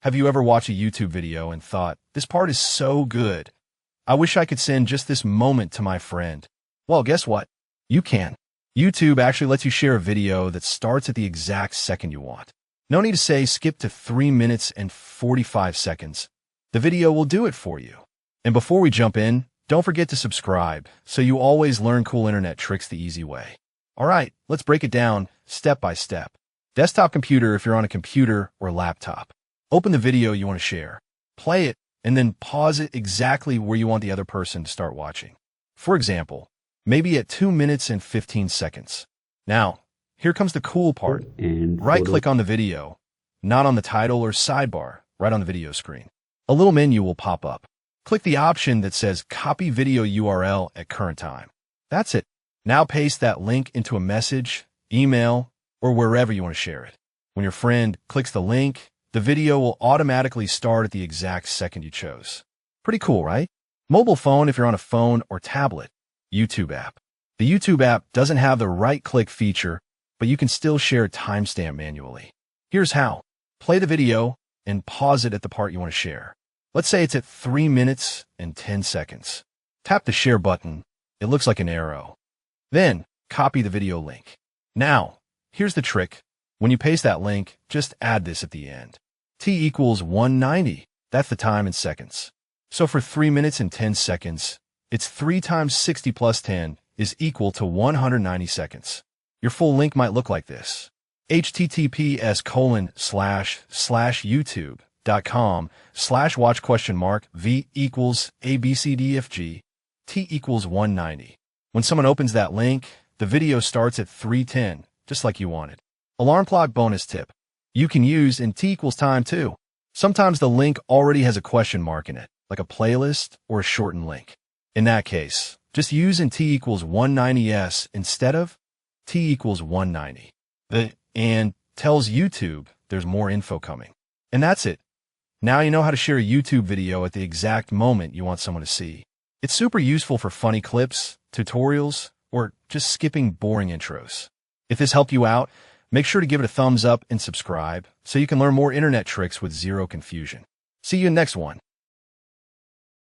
Have you ever watched a YouTube video and thought, this part is so good, I wish I could send just this moment to my friend? Well, guess what? You can. YouTube actually lets you share a video that starts at the exact second you want. No need to say skip to 3 minutes and 45 seconds. The video will do it for you. And before we jump in, don't forget to subscribe so you always learn cool internet tricks the easy way. All right, let's break it down step by step. Desktop computer if you're on a computer or laptop. Open the video you want to share, play it, and then pause it exactly where you want the other person to start watching. For example, maybe at 2 minutes and 15 seconds. Now, here comes the cool part. Right-click on the video, not on the title or sidebar, right on the video screen. A little menu will pop up. Click the option that says Copy Video URL at current time. That's it. Now paste that link into a message, email, or wherever you want to share it. When your friend clicks the link, the video will automatically start at the exact second you chose. Pretty cool, right? Mobile phone if you're on a phone or tablet. YouTube app. The YouTube app doesn't have the right-click feature, but you can still share a timestamp manually. Here's how. Play the video and pause it at the part you want to share. Let's say it's at 3 minutes and 10 seconds. Tap the share button. It looks like an arrow. Then, copy the video link. Now, here's the trick. When you paste that link, just add this at the end. T equals 190. That's the time in seconds. So for 3 minutes and 10 seconds, it's 3 times 60 plus 10 is equal to 190 seconds. Your full link might look like this. https://youtube.com/watch?v equals ABCDFG. T equals 190. When someone opens that link, the video starts at 3:10, just like you wanted. Alarm clock bonus tip. You can use in T equals time too. Sometimes the link already has a question mark in it, like a playlist or a shortened link. In that case, just use in T equals 190s instead of T equals 190. The and tells YouTube there's more info coming. And that's it. Now you know how to share a YouTube video at the exact moment you want someone to see. It's super useful for funny clips, tutorials, or just skipping boring intros. If this helped you out, make sure to give it a thumbs up and subscribe so you can learn more internet tricks with zero confusion. See you in the next one.